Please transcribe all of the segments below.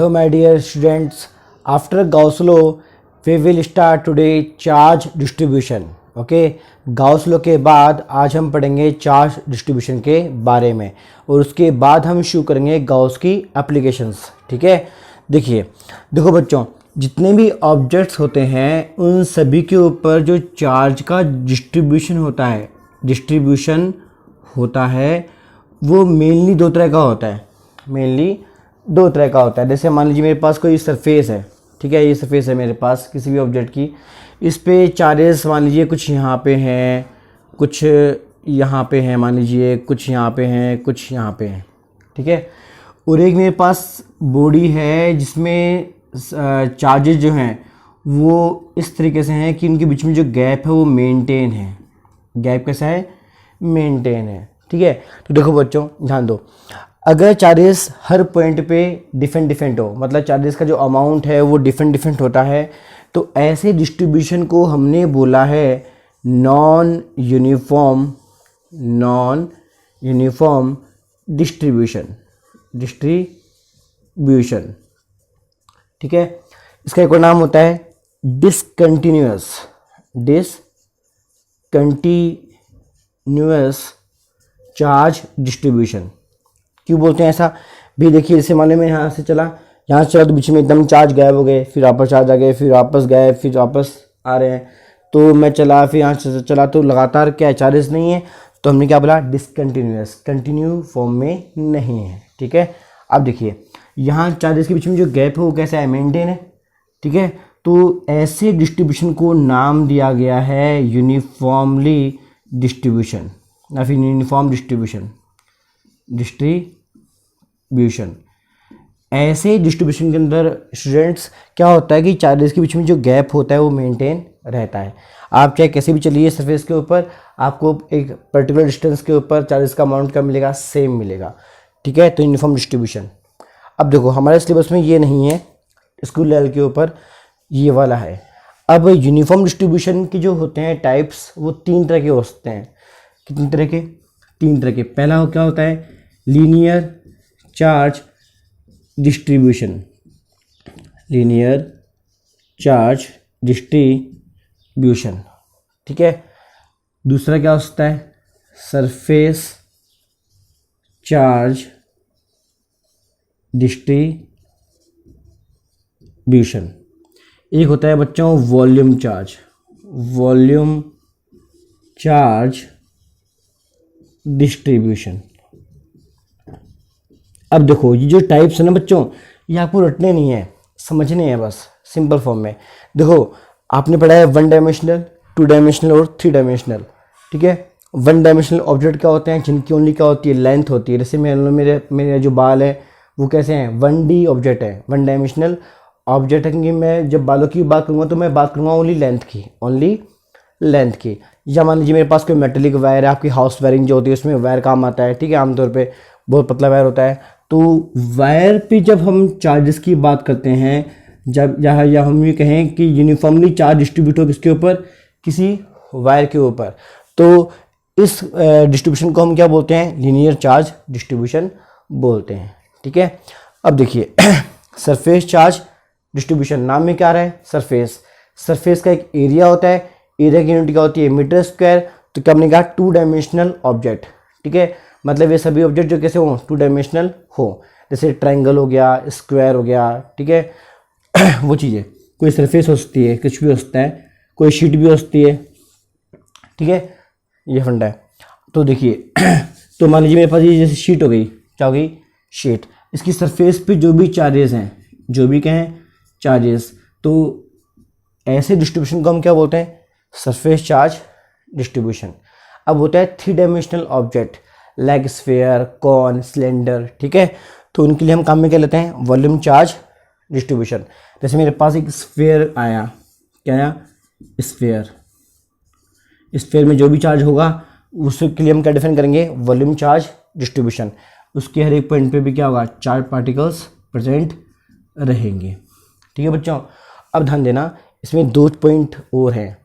Hello my dear students, after Gauss law we will start today charge distribution. Okay Gauss law के बाद आज हम पढ़ेंगे charge distribution के बारे में और उसके बाद हम शुरू करेंगे गाउस की एप्लीकेशंस. ठीक है, देखो बच्चों, जितने भी ऑब्जेक्ट्स होते हैं उन सभी के ऊपर जो चार्ज का डिस्ट्रीब्यूशन होता है वो मेनली दो तरह का होता है. जैसे मान लीजिए मेरे पास कोई सरफेस है, ठीक है, ये सरफेस है मेरे पास किसी भी ऑब्जेक्ट की. इस पे चार्जेस मान लीजिए कुछ यहाँ पे हैं, कुछ यहाँ पे हैं, मान लीजिए कुछ यहाँ पे हैं, कुछ यहाँ पे हैं. ठीक है, और एक मेरे पास बॉडी है जिसमें चार्जेस जो हैं वो इस तरीके से हैं कि उनके बीच में जो गैप है वो मेंटेन है. गैप कैसा है? मेंटेन है. ठीक है, तो देखो बच्चों ध्यान दो, अगर चार्जेस हर पॉइंट पे डिफरेंट हो, मतलब चार्जेस का जो अमाउंट है वो डिफरेंट होता है, तो ऐसे डिस्ट्रीब्यूशन को हमने बोला है नॉन यूनिफॉर्म डिस्ट्रीब्यूशन. ठीक है, इसका एक और नाम होता है डिसकंटिन्यूअस चार्ज डिस्ट्रीब्यूशन. क्यों बोलते हैं ऐसा भी? देखिए, जैसे मान लो मैं यहाँ से चला तो बीच में एकदम चार्ज गायब हो गए, फिर वापस चार्ज आ गए, फिर वापस गए, फिर वापस आ रहे हैं. तो मैं चला, फिर यहाँ से चला, तो लगातार क्या चार्जेस नहीं है, तो हमने क्या बोला? डिसकंटिन्यूअस, कंटिन्यू फॉर्म में नहीं है. ठीक है, अब देखिए यहाँ चार्जेस के बीच में जो गैप है वो कैसा है? मेंटेन है. ठीक है, तो ऐसे डिस्ट्रीब्यूशन को नाम दिया गया है यूनिफॉर्मली डिस्ट्रीब्यूशन या फिर यूनिफॉर्म डिस्ट्रीब्यूशन. ऐसे डिस्ट्रीब्यूशन के अंदर स्टूडेंट्स क्या होता है कि चार्जेस के बीच में जो गैप होता है वो मेंटेन रहता है. आप चाहे कैसे भी चलिए सरफेस के ऊपर, आपको एक पर्टिकुलर डिस्टेंस के ऊपर चार्जेस का अमाउंट क्या मिलेगा? सेम मिलेगा. ठीक है, तो यूनिफॉर्म डिस्ट्रीब्यूशन. अब देखो हमारे सिलेबस में ये नहीं है, स्कूल लेवल के ऊपर ये वाला है. अब यूनिफॉर्म डिस्ट्रीब्यूशन के जो होते हैं टाइप्स वो तीन तरह के होते हैं. कितने तरह के? तीन तरह के. पहला क्या होता है? Linear charge distribution. ठीक है, दूसरा क्या होता है? Surface charge distribution. एक होता है बच्चों वॉल्यूम चार्ज डिस्ट्रीब्यूशन. अब देखो ये जो टाइप्स है ना बच्चों, ये आपको रटने नहीं है, समझने हैं बस सिंपल फॉर्म में. देखो आपने पढ़ा है 1 डायमेंशनल, 2 डायमेंशनल और 3 डायमेंशनल. ठीक है, 1 डायमेंशनल ऑब्जेक्ट क्या होते हैं? जिनकी ओनली क्या होती है? लेंथ होती है. जैसे मेरे जो बाल है वो कैसे हैं? 1D ऑब्जेक्ट है, 1 डायमेंशनल ऑब्जेक्ट है. क्योंकि मैं जब बालों की बात करूँगा तो मैं बात करूँगा ओनली लेंथ की. या मान लीजिए मेरे पास कोई मेटेलिक वायर है, आपकी हाउस वायरिंग जो होती है उसमें वायर काम आता है. ठीक है, आमतौर पे बहुत पतला वायर होता है. तो वायर पे जब हम चार्जेस की बात करते हैं, जब या हम ये कहें कि यूनिफॉर्मली चार्ज डिस्ट्रीब्यूट हो किसके ऊपर? किसी वायर के ऊपर, तो इस डिस्ट्रीब्यूशन को हम क्या बोलते हैं? लीनियर चार्ज डिस्ट्रीब्यूशन बोलते हैं. ठीक है, अब देखिए सरफेस चार्ज डिस्ट्रीब्यूशन. नाम में क्या आ रहा है? सरफेस का एक एरिया होता है, एरिया की यूनिट क्या होती है? Meter square. तो क्या हमने कहा? 2 डायमेंशनल ऑब्जेक्ट. ठीक है, मतलब ये सभी ऑब्जेक्ट जो कैसे हो? 2 डायमेंशनल हो. जैसे ट्रायंगल हो गया, स्क्वायर हो गया. ठीक है, वो चीज़ें. कोई सरफेस हो सकती है, कुछ भी हो सकता है, कोई शीट भी हो सकती है. ठीक है, ये फंडा है. तो देखिए तो मान लीजिए मेरे पास ये जैसे शीट हो गई, क्या हो गई? शीट. इसकी सरफेस पे जो भी चार्जेस हैं, जो भी कहें चार्जेस, तो ऐसे डिस्ट्रीब्यूशन को हम क्या बोलते हैं? Surface charge distribution. अब होता है 3 dimensional object like sphere, cone, cylinder. ठीक है, तो उनके लिए हम काम में क्या लेते हैं? Volume charge distribution. जैसे मेरे पास एक स्फीयर आया, क्या आया? स्फीयर में जो भी चार्ज होगा उसके लिए हम क्या डिफाइन करेंगे? Volume charge distribution. उसके हर एक पॉइंट पे भी क्या होगा? चार्ज पार्टिकल्स प्रेजेंट रहेंगे. ठीक है बच्चों, अब ध्यान देना, इसमें 2 पॉइंट और हैं.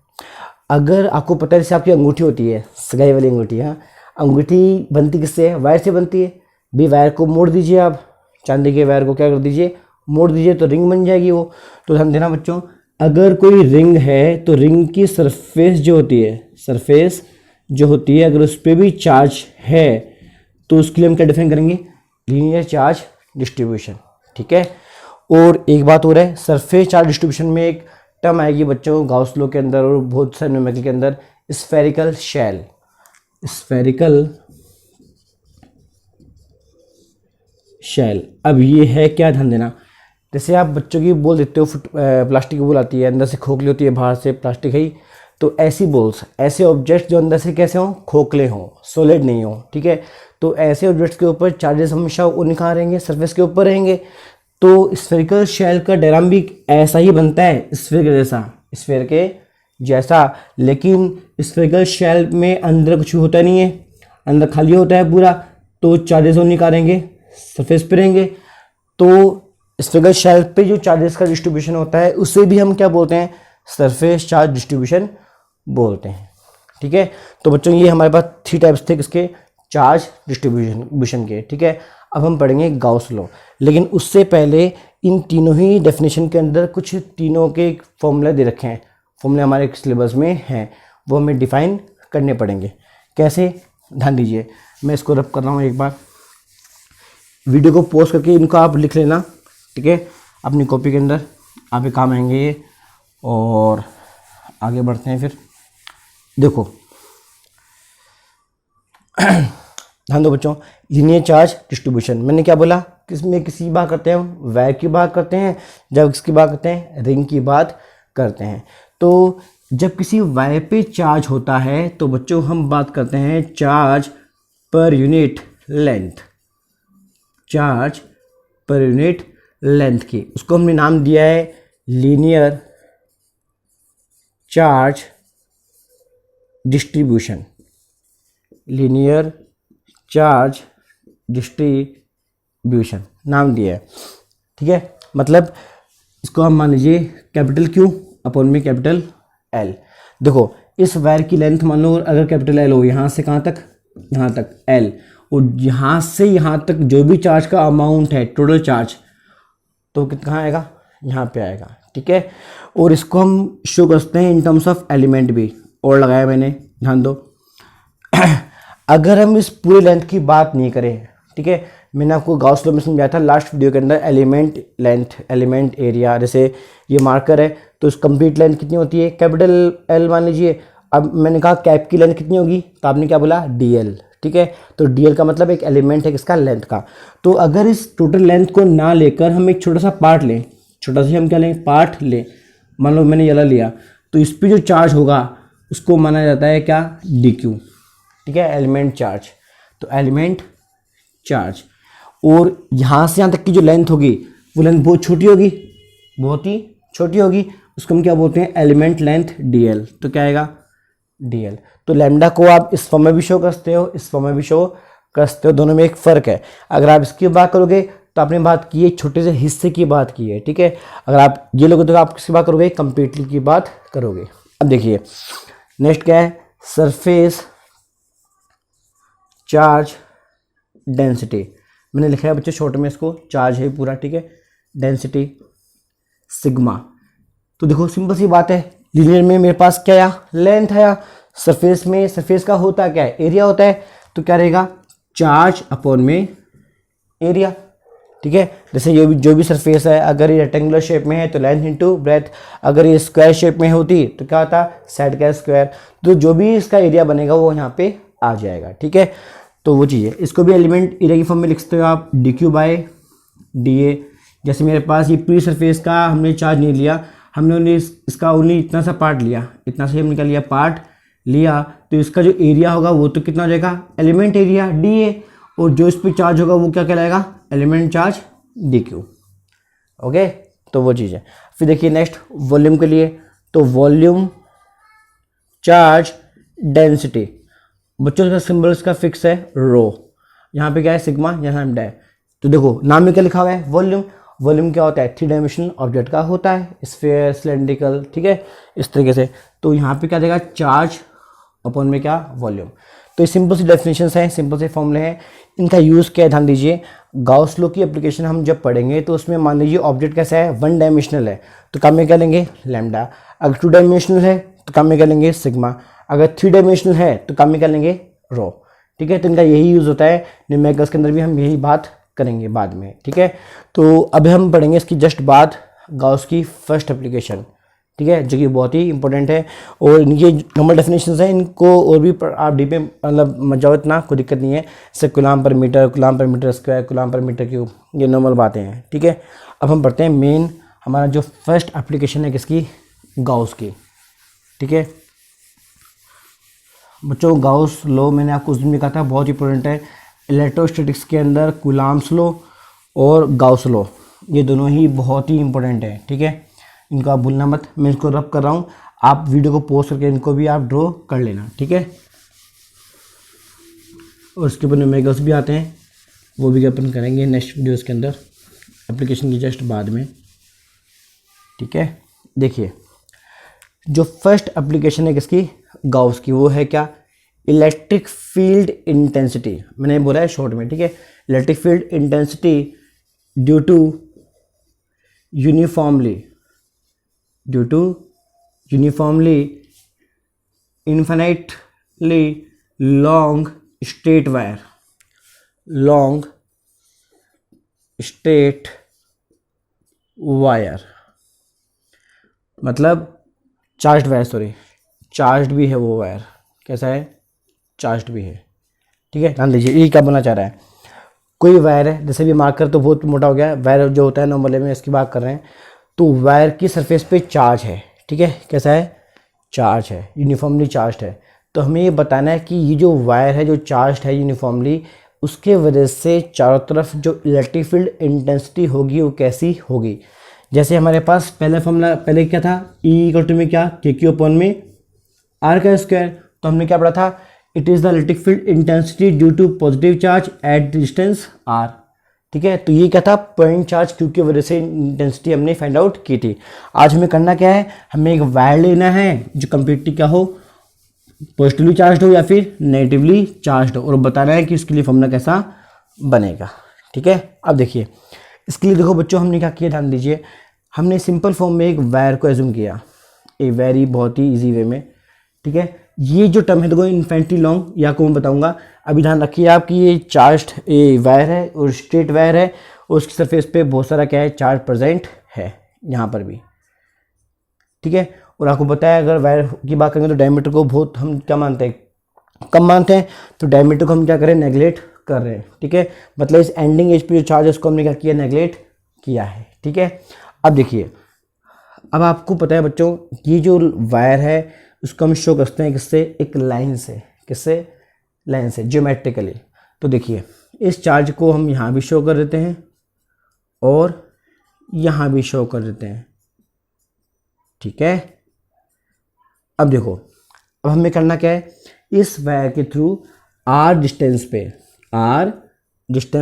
अगर आपको पता है जैसे आपकी अंगूठी होती है, सगाई वाली अंगूठी, हाँ, अंगूठी बनती किससे है? वायर से बनती है. भी वायर को मोड़ दीजिए, आप चांदी के वायर को क्या कर दीजिए? मोड़ दीजिए तो रिंग बन जाएगी वो। तो ध्यान देना बच्चों, अगर कोई रिंग है तो रिंग की सरफेस जो होती है, सरफेस जो होती है अगर उस पर भी चार्ज है तो उसके लिए हम क्या डिफाइन करेंगे, लीनियर चार्ज डिस्ट्रीब्यूशन। ठीक है। और एक बात और है, सरफेस चार्ज डिस्ट्रीब्यूशन में एक टर्म आएगी बच्चों गाउस लॉ के अंदर और बहुत सारे न्यूमेरिकल के अंदर, स्फेरिकल शेल। स्फेरिकल शेल, अब ये है क्या, ध्यान देना, जैसे आप बच्चों की बोल देते हो प्लास्टिक की बोल आती है, अंदर से खोखली होती है, बाहर से प्लास्टिक है, तो ऐसी बोल्स, ऐसे ऑब्जेक्ट्स जो अंदर से कैसे हों, खोखले हों, सॉलिड नहीं हो। ठीक है। तो ऐसे ऑब्जेक्ट्स के ऊपर चार्जेस हमेशा उन्हीं कहाँ रहेंगे, सरफेस के ऊपर रहेंगे। तो स्फेरिकल शेल का डायग्राम भी ऐसा ही बनता है, स्फेयर के जैसा, स्फेयर के जैसा, लेकिन स्फेरिकल शेल में अंदर कुछ भी होता नहीं है, अंदर खाली होता है पूरा, तो चार्जेस उन्हीं कहाँ रहेंगे, सरफेस पे रहेंगे। तो स्फेरिकल शेल पे जो चार्जेस का डिस्ट्रीब्यूशन होता है उसे भी हम क्या बोलते हैं, सरफेस चार्ज डिस्ट्रीब्यूशन बोलते हैं। ठीक है। तो बच्चों ये हमारे पास 3 टाइप्स थे किसके, चार्ज डिस्ट्रीब्यूशन के। ठीक है। अब हम पढ़ेंगे गाउस लॉ, लेकिन उससे पहले इन तीनों ही डेफिनेशन के अंदर कुछ तीनों के फॉर्मूले दे रखे हैं, फॉर्मूले हमारे सिलेबस में हैं, वो हमें डिफाइन करने पड़ेंगे। कैसे, ध्यान दीजिए, मैं इसको रब कर रहा हूँ एक बार, वीडियो को पॉज करके इनको आप लिख लेना। ठीक है। अपनी कॉपी के अंदर आप काम आएंगे ये, और आगे बढ़ते हैं। फिर देखो ध्यान दो बच्चों, लीनियर चार्ज डिस्ट्रीब्यूशन मैंने क्या बोला, किसमें किसी बात करते हैं, वायर की बात करते हैं, जब किसकी बात करते हैं, रिंग की बात करते हैं। तो जब किसी वायर पे चार्ज होता है तो बच्चों हम बात करते हैं charge per unit length, charge per unit length की, उसको हमने नाम दिया है linear charge distribution, linear charge distribution नाम दिया है। ठीक है। मतलब इसको हम मान लीजिए कैपिटल Q अपॉन में कैपिटल L। देखो इस वायर की लेंथ मान लो अगर कैपिटल L हो, यहाँ से कहाँ तक, यहाँ तक L, और यहाँ से यहाँ तक जो भी चार्ज का अमाउंट है, टोटल चार्ज, तो कहाँ आएगा, यहाँ पे आएगा। ठीक है। और इसको हम शो करते हैं इन टर्म्स ऑफ एलिमेंट भी, और लगाया मैंने, ध्यान दो। अगर हम इस पूरे लेंथ की बात नहीं करें, ठीक है, मैंने आपको गाउस लॉ में समझाया था लास्ट वीडियो के अंदर, एलिमेंट लेंथ, एलिमेंट एरिया, जैसे ये मार्कर है तो इस कंप्लीट लेंथ कितनी होती है, कैपिटल L मान लीजिए। अब मैंने कहा कैप की लेंथ कितनी होगी, तो आपने क्या बोला, DL। ठीक है। तो DL का मतलब एक एलिमेंट है किसका, लेंथ का। तो अगर इस टोटल लेंथ को ना लेकर हम एक छोटा सा पार्ट लें, छोटा सा हम क्या लें, पार्ट लें, मान लो मैंने ये लिया, तो इस पर जो चार्ज होगा उसको माना जाता है क्या, DQ। ठीक है, एलिमेंट चार्ज। तो एलिमेंट चार्ज, और यहाँ से यहाँ तक की जो लेंथ होगी वो लेंथ बहुत छोटी होगी, बहुत ही छोटी होगी, उसको हम क्या बोलते हैं, एलिमेंट लेंथ DL। तो क्या आएगा, DL। तो लैम्डा को आप इस फॉर्म में भी शो कर सकते हो, इस फॉर्म में भी शो कर सकते हो, दोनों में एक फ़र्क है। अगर आप इसकी बात करोगे तो आपने बात की है छोटे से हिस्से की बात की है। ठीक है। अगर आप ये लोगे तो आप किसकी बात करोगे, कंप्लीटली की बात करोगे। अब देखिए नेक्स्ट क्या है, सरफेस चार्ज डेंसिटी। मैंने लिखा है बच्चे शॉर्ट में इसको, चार्ज है पूरा। ठीक है। Density sigma. तो देखो सिंपल सी बात है, लीनियर में मेरे पास क्या आया, लेंथ आया, सरफेस में सरफेस का होता क्या है, एरिया होता है, तो क्या रहेगा, चार्ज अपॉन में एरिया। ठीक है। जैसे ये भी जो भी सरफेस है, अगर ये रेक्टेंगुलर शेप में है तो लेंथ इंटू ब्रेथ, अगर ये स्क्वायर शेप में होती तो क्या होता, साइड का स्क्वायर, तो जो भी इसका एरिया बनेगा वो यहाँ पे आ जाएगा। ठीक है। तो वो चीज़ है, इसको भी एलिमेंट एरिया की फॉर्म में लिख सकते हो आप, DQ बाय DA। जैसे मेरे पास ये पूरी सरफेस का हमने चार्ज नहीं लिया, हमने ओनली इसका ओनली इतना सा पार्ट लिया, इतना से हमने क्या लिया, पार्ट लिया, तो इसका जो एरिया होगा वो तो कितना हो जाएगा, एलिमेंट एरिया DA, और जो इस पर चार्ज होगा वो क्या कहलाएगा, एलिमेंट चार्ज DQ। ओके। तो वो चीज़ है। फिर देखिए नेक्स्ट वॉल्यूम के लिए, तो वॉल्यूम चार्ज डेंसिटी, बच्चों का सिंबल इसका फिक्स है रो, यहाँ पे क्या है सिग्मा, यहाँ एम है। तो देखो नाम में क्या लिखा हुआ है, वॉल्यूम। वॉल्यूम क्या होता है, 3 डायमेंशनल ऑब्जेक्ट का होता है, स्फीयर, सिलेंड्रिकल। ठीक है, इस तरीके से। तो यहाँ पे क्या देगा, चार्ज अपॉन में क्या, वॉल्यूम। तो ये सिंपल सी डेफिनेशन हैं, सिंपल से फॉर्मूले हैं। इनका यूज़ क्या है ध्यान दीजिए। गाउस लॉ की एप्लीकेशन हम जब पढ़ेंगे तो उसमें मान लीजिए ऑब्जेक्ट कैसा है, वन डायमेंशनल है तो काम में क्या लेंगे लैम्डा, अगर टू डायमेंशनल है तो काम में क्या लेंगे सिग्मा, अगर थ्री डायमेंशनल है तो काम में क्या लेंगे रो। ठीक है, तो इनका यही यूज़ होता है। न्यूमेरिकल्स के अंदर भी हम यही बात करेंगे बाद में। ठीक है, तो अभी हम पढ़ेंगे इसकी जस्ट बाद गाउस की फर्स्ट एप्लीकेशन। ठीक है, जो कि बहुत ही इंपॉर्टेंट है। और इनकी नॉर्मल डेफिनेशंस हैं, इनको और भी आप डीप में मतलब मत जाओ, इतना कोई दिक्कत नहीं है। जैसे coulomb per meter square, coulomb per meter cube, ये नॉर्मल बातें हैं। ठीक है, अब हम पढ़ते हैं मेन हमारा जो फर्स्ट एप्लीकेशन है किसकी, गाउस की। ठीक है बच्चों, गाउस लॉ मैंने आपको उस दिन भी कहा था बहुत इंपॉर्टेंट है। इलेक्ट्रोस्टैटिक्स के अंदर कूलम्स लॉ और गाउस लॉ ये दोनों ही बहुत ही इंपॉर्टेंट है। ठीक है, इनको आप भूलना मत। मैं इसको रब कर रहा हूँ, आप वीडियो को पॉज करके इनको भी आप ड्रॉ कर लेना। ठीक है, और उसके ऊपर न्यूमेरिकल्स भी आते हैं, वो भी अपन करेंगे नेक्स्ट वीडियोस के अंदर एप्लीकेशन की जस्ट बाद में। ठीक है, देखिए जो फर्स्ट एप्लीकेशन है किसकी, गाउस की, वो है क्या, इलेक्ट्रिक फील्ड इंटेंसिटी। मैंने बोला है शॉर्ट में। ठीक है, electric field intensity due to uniformly infinitely long straight wire, मतलब चार्ज्ड भी है वो वायर। कैसा है, चार्ज्ड भी है। ठीक है, ध्यान दीजिए ये क्या बोलना चाह रहा है। कोई वायर है, जैसे भी मार्कर तो बहुत मोटा हो गया, वायर जो होता है नॉर्मली में इसकी बात कर रहे हैं, तो वायर की सरफेस पे चार्ज है। ठीक है, कैसा है, चार्ज है, यूनिफॉर्मली चार्ज है। तो हमें ये बताना है कि ये जो वायर है जो चार्ज है यूनिफॉर्मली, उसके वजह से चारों तरफ जो इलेक्ट्रिक फील्ड इंटेंसिटी होगी वो कैसी होगी। जैसे हमारे पास पहला फॉर्मूला पहले क्या था, E इक्वल टू में क्या, के क्यू अपॉन में आर का स्क्वायर। तो हमने क्या पढ़ा था, it is the electric field intensity due to positive charge at distance r. ठीक है, तो ये क्या था, पॉइंट चार्ज क्यू की वजह से इंटेंसिटी हमने फाइंड आउट की थी। आज हमें करना क्या है, हमें एक वायर लेना है जो कंप्लीटली क्या हो, पॉजिटिवली चार्ज हो या फिर नेगेटिवली चार्ज हो, और बताना है कि उसके लिए फॉर्मूला कैसा बनेगा। ठीक है, अब देखिए इसके लिए देखो बच्चों हमने क्या किया, ध्यान दीजिए। हमने सिंपल फॉर्म में एक वायर को एज्यूम किया, ए वेरी बहुत ही इजी वे में। ठीक है, ये जो टर्म है देखो इन्फिनिटी लॉन्ग, या को मैं बताऊंगा। अभी ध्यान रखिए आप कि ये चार्ज ये वायर है और स्ट्रेट वायर है, और उसकी सरफेस पे बहुत सारा क्या है, चार्ज प्रेजेंट है यहाँ पर भी। ठीक है, और आपको पता है अगर वायर की बात करेंगे तो डायमीटर को बहुत हम क्या मानते हैं, कम मानते हैं, तो डायमीटर को हम क्या करें, नेगलेक्ट कर रहे हैं। ठीक है, मतलब इस एंडिंग एज पे जो चार्ज है उसको हमने क्या किया, नेगलेक्ट किया है। ठीक है, अब देखिए, अब आपको पता है बच्चों ये जो वायर है उसको हम शो करते हैं किससे, एक लाइन से। किससे, लाइन से, ज्योमेट्रिकली। तो देखिए इस चार्ज को हम यहाँ भी शो कर देते हैं और यहाँ भी शो कर देते हैं। ठीक है, अब देखो, अब हमें करना क्या है, इस वायर के थ्रू आर डिस्टेंस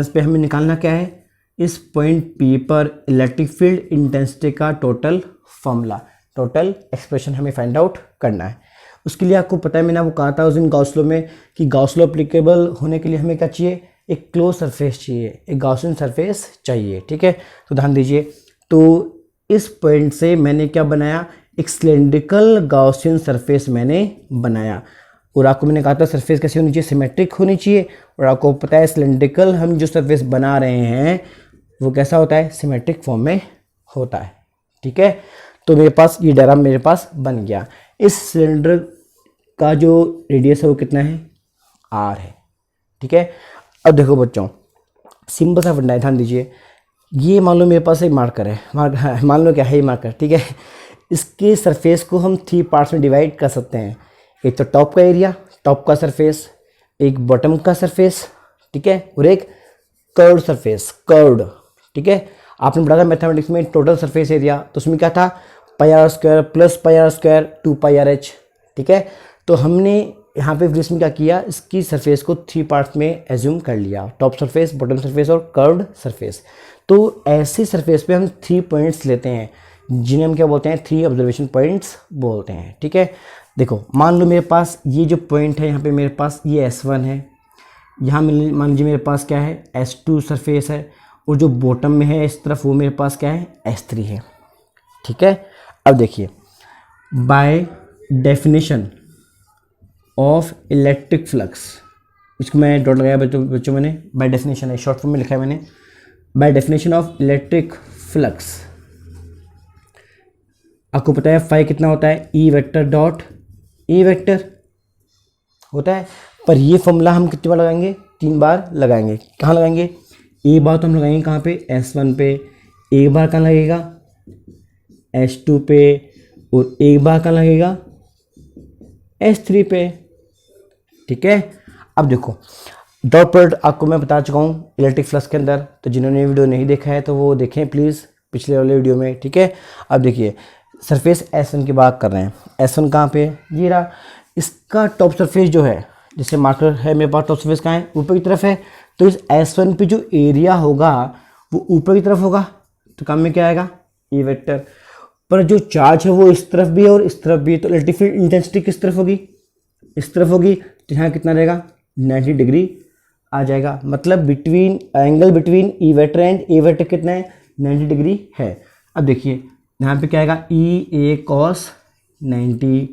पे हमें निकालना क्या है, इस पॉइंट पी पर इलेक्ट्रिक फील्ड इंटेंसिटी का टोटल फॉर्मूला, टोटल एक्सप्रेशन हमें फाइंड आउट करना है। उसके लिए आपको पता है मैंने वो कहा था उस दिन गाउस लॉ में कि गाउस लॉ एप्लीकेबल होने के लिए हमें क्या चाहिए, एक क्लोज सरफेस चाहिए, एक गाउसियन सरफेस चाहिए। ठीक है, तो ध्यान दीजिए, तो इस पॉइंट से मैंने क्या बनाया, एक सिलेंड्रिकल गाउसियन सरफेस मैंने बनाया। और आपको मैंने कहा था सरफेस कैसी होनी चाहिए, सिमेट्रिक होनी चाहिए। और आपको पता है सिलेंड्रिकल हम जो सरफेस बना रहे हैं वो कैसा होता है, सिमेट्रिक फॉर्म में होता है। ठीक है, तो मेरे पास ये डायग्राम मेरे पास बन गया। इस सिलेंडर का जो रेडियस है वो कितना है, आर है। ठीक है, अब देखो बच्चों सिंपल सा फंडा है, ध्यान दीजिए। ये मान लो मेरे पास एक मार्कर है, मान लो क्या है ये मार्कर। ठीक है, इसके सरफेस को हम 3 पार्ट्स में डिवाइड कर सकते हैं। एक तो टॉप का एरिया, टॉप का सरफेस, एक बॉटम का सरफेस, ठीक है, और एक कर्व्ड सरफेस, कर्व्ड। ठीक है, आपने पढ़ा था मैथमेटिक्स में टोटल सरफेस एरिया, तो उसमें क्या था, pi r square plus pi r square 2 pi r h. ठीक है, तो हमने यहाँ पे इसमें क्या किया, इसकी सरफेस को 3 पार्ट्स में एज्यूम कर लिया, टॉप सरफेस, बॉटम सरफेस और कर्व्ड सरफेस। तो ऐसी सरफेस पे हम 3 पॉइंट्स लेते हैं जिन्हें हम क्या बोलते हैं, 3 ऑब्जर्वेशन पॉइंट्स बोलते हैं। ठीक है, देखो मान लो मेरे पास ये जो पॉइंट है यहाँ पे मेरे पास ये S1 है, यहाँ मान लीजिए मेरे पास क्या है S2 सरफेस है, और जो बॉटम में है इस तरफ वो मेरे पास क्या है S3 है। ठीक है, अब देखिए by definition of electric flux, इसको मैं डॉट लगाया बच्चों मैंने, बाय डेफिनेशन है, शॉर्ट फॉर्म में लिखा है मैंने, by definition of electric flux आपको पता है फाई कितना होता है E vector dot A vector होता है, पर ये फॉर्मूला हम कितनी बार लगाएंगे, 3 बार लगाएंगे। कहाँ लगाएंगे, एक बार तो हम लगाएंगे कहाँ पे S1 पे, एक बार कहाँ लगेगा S2 पे, और एक बार कहाँ लगेगा S3 पे। ठीक है, अब देखो डॉट प्रोडक्ट आपको मैं बता चुका हूँ इलेक्ट्रिक फ्लक्स के अंदर, तो जिन्होंने वीडियो नहीं देखा है तो वो देखें प्लीज़ पिछले वाले वीडियो में। ठीक है, अब देखिए सरफेस S1 की बात कर रहे हैं, S1 कहाँ पे, ये रहा, इसका टॉप सरफेस जो है, जैसे मार्कर है मेरे पास, टॉप सरफेस कहाँ है, ऊपर की तरफ है, तो इस S1 पे जो एरिया होगा वो ऊपर की तरफ होगा, तो काम में क्या आएगा ई वेक्टर, पर जो चार्ज है वो इस तरफ भी है और इस तरफ भी है, तो इलेक्ट्रिक फील्ड इंटेंसिटी किस तरफ होगी, इस तरफ होगी, तो यहाँ कितना रहेगा 90 डिग्री आ जाएगा, मतलब between angle between E vector and A vector कितना है 90 डिग्री है। अब देखिए यहाँ पे क्या आएगा ई ए कॉस 90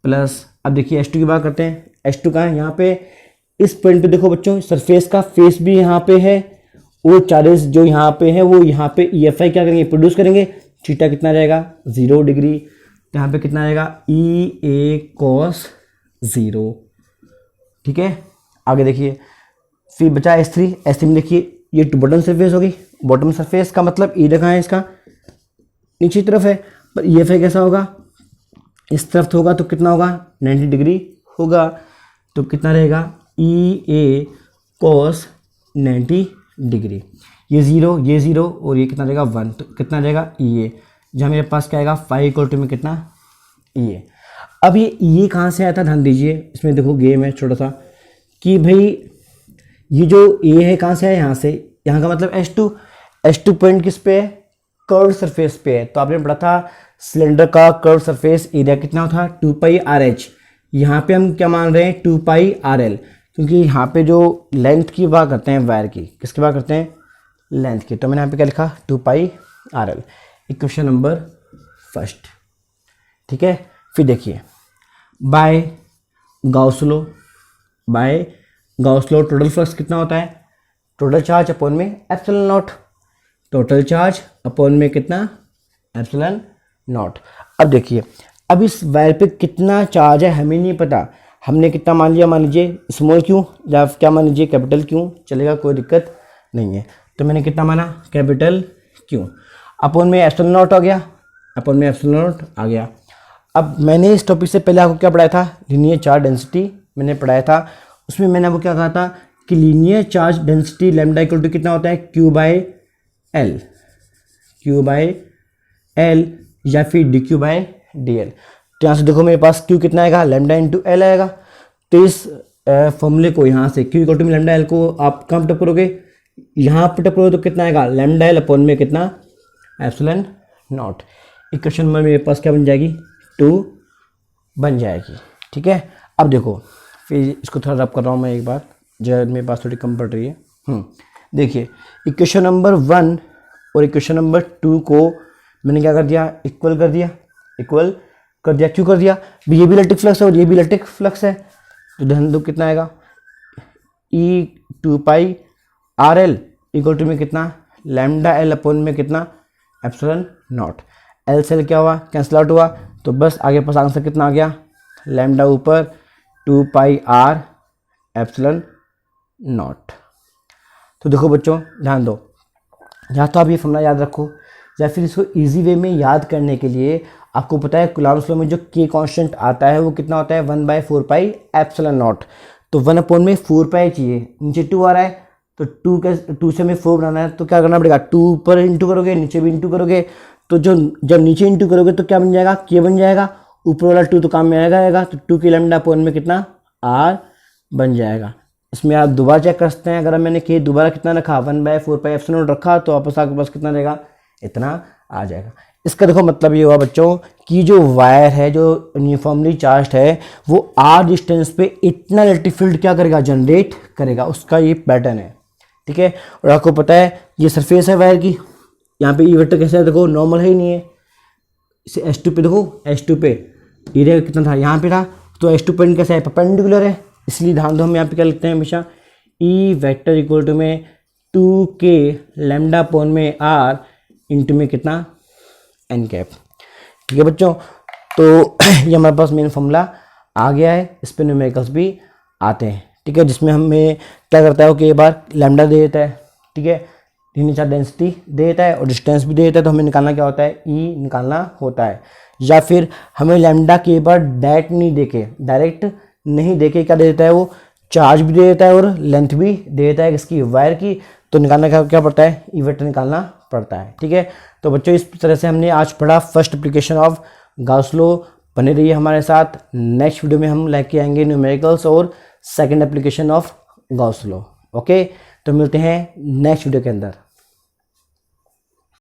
प्लस, अब देखिए S2 की बात करते हैं, S2 कहाँ है, यहाँ पे इस पॉइंट पे देखो बच्चों सरफेस का फेस भी यहाँ पे है, और चार्जेस जो यहाँ पे है वो यहाँ पे EFI क्या करेंगे, प्रोड्यूस करेंगे, थीटा कितना रहेगा 0 डिग्री, तो यहाँ पे कितना रहेगा ई ए कॉस 0। ठीक है, आगे देखिए फिर बचा S3, S3 में देखिए ये बॉटम सरफेस होगी, बॉटम सरफेस का मतलब एरिया कहाँ है इसका नीचे तरफ है, पर EFI कैसा होगा इस तरफ होगा, तो कितना होगा 90 डिग्री होगा, तो कितना रहेगा ई ए कॉस 90 डिग्री, ये 0 और ये कितना रहेगा 1, तो कितना रहेगा ई ए, जहाँ मेरे पास क्या आएगा फाई इक्वल टू में कितना ई ए। अब ये ई ए कहाँ से आया था, ध्यान दीजिए, इसमें देखो गेम है छोटा सा कि भाई ये जो ए है कहाँ से आया, यहाँ से, यहाँ का मतलब S2 पॉइंट किस पे है, कर्व सरफेस पे है, तो आपने पढ़ा था सिलेंडर का कर्व सरफेस एरिया कितना था 2 पाई RH, यहाँ पे हम क्या मान रहे हैं 2 पाई RL, क्योंकि यहाँ पे जो लेंथ की बात करते हैं वायर की, किसकी बात करते हैं लेंथ की, तो मैंने यहाँ पे क्या लिखा 2 pi RL, equation number first. ठीक है, फिर देखिए by Gauss law total flux कितना होता है, टोटल चार्ज अपॉन में epsilon naught, total charge upon में कितना एप्सिलॉन नॉट। अब देखिए अब इस वायर पे कितना चार्ज है हमें नहीं पता, हमने कितना मान लिया, मान लीजिए स्मॉल क्यू या क्या मान लीजिए कैपिटल क्यू, चलेगा कोई दिक्कत नहीं है, तो मैंने कितना माना कैपिटल क्यू, अपॉन में एप्सिलॉन नॉट आ गया, अपॉन में एप्सिलॉन नॉट आ गया। अब मैंने इस टॉपिक से पहले आपको क्या पढ़ाया था, लीनियर चार्ज डेंसिटी मैंने पढ़ाया था, उसमें मैंने आपको क्या कहा था कि linear charge density lambda equal to कितना होता है क्यू बाय एल या फिर d q by d l. तो यहाँ से देखो मेरे पास क्यू कितना आएगा लैम्डा इंटू एल आएगा, तो इस फॉर्मूले को यहाँ से q equal to lambda l को आप कहाँ टप करोगे, यहाँ पर टप करोगे तो कितना आएगा लैम्डा एल अपॉन में कितना एप्सिलॉन नॉट। इक्वेशन नंबर मेरे पास क्या बन जाएगी 2 बन जाएगी। ठीक है, अब देखो फिर इसको थोड़ा रब कर रहा हूँ मैं एक बार, जब मेरे पास थोड़ी कम पड़ रही है। देखिए इक्वेशन नंबर 1 और इक्वेशन नंबर 2 को मैंने क्या कर दिया इक्वल कर दिया, क्यों कर दिया, ये भी इलेक्ट्रिक फ्लक्स है और ये भी इलेक्ट्रिक फ्लक्स है, तो ध्यान दो कितना आएगा ई 2 pi R L equal to में कितना लैम्डा एल अपॉन में कितना एप्सिलॉन नॉट, एल से क्या हुआ कैंसिल आउट हुआ, तो बस आगे पास आंसर कितना आ गया लैम्डा ऊपर 2 पाई आर एप्सिलॉन नॉट। तो देखो बच्चों ध्यान दो, या तो आप ये फॉर्मूला याद रखो या फिर इसको इजी वे में याद करने के लिए आपको पता है कूलम्ब्स लॉ में जो के कांस्टेंट आता है वो कितना होता है 1/4 पाई एप्सिलॉन नॉट, तो 1 अपॉन में 4 पाई चाहिए, नीचे 2 आ रहा है तो 2 से हमें 4 बनाना है, तो क्या करना पड़ेगा 2 ऊपर इंटू करोगे नीचे भी इंटू करोगे, तो जो जब नीचे इंटू करोगे तो क्या बन जाएगा के बन जाएगा, ऊपर वाला 2 तो काम में आएगा तो 2 की लैम्डा अपॉन में कितना आर बन जाएगा। इसमें आप दोबारा चेक कर सकते हैं, अगर मैंने के दोबारा कितना रखा 1/4 पाई एप्सिलॉन नॉट रखा तो वापस आपके पास कितना रहेगा इतना आ जाएगा। इसका देखो मतलब ये हुआ बच्चों कि जो वायर है जो यूनिफॉर्मली चार्ज है वो आर डिस्टेंस पे इतना इलेक्ट्रिक फील्ड क्या करेगा, जनरेट करेगा, उसका ये पैटर्न है। ठीक है, और आपको पता है ये सरफेस है वायर की, यहाँ पे ई वेक्टर कैसे है, देखो नॉर्मल है ही नहीं है, इसे S2 पे देखो, S2 पे ये कितना था, यहाँ पे था, तो S2 पॉइंट कैसा है, परपेंडिकुलर है, इसलिए ध्यान दो हम यहाँ पे क्या लिखते हैं हमेशा, ई वेक्टर इक्वल टू में 2k लैम्डा अपॉन में r इंटू में कितना, n कैप। ठीक है बच्चों, तो ये हमारे पास मेन फॉर्मूला आ गया है, इस पर न्यूमेरिकल्स भी आते हैं। ठीक है, जिसमें हमें क्या करता है कि एक बार लैम्डा दे देता है, ठीक है, इनिशियल डेंसिटी दे देता है और डिस्टेंस भी दे देता है, तो हमें निकालना क्या होता है, ई निकालना होता है। या फिर हमें लैम्डा के बार डायरेक्ट नहीं देके क्या दे देता है, वो चार्ज भी दे देता है और लेंथ भी दे देता है इसकी वायर की, तो निकालना क्या पड़ता है, ई वेक्टर निकालना पड़ता है। ठीक है, तो बच्चों इस तरह से हमने आज पढ़ा first application of Gauss law. बने रहिए हमारे साथ, नेक्स्ट वीडियो में हम लेके आएंगे न्यूमेरिकल्स और second application of Gauss law. Okay, तो मिलते हैं नेक्स्ट वीडियो के अंदर।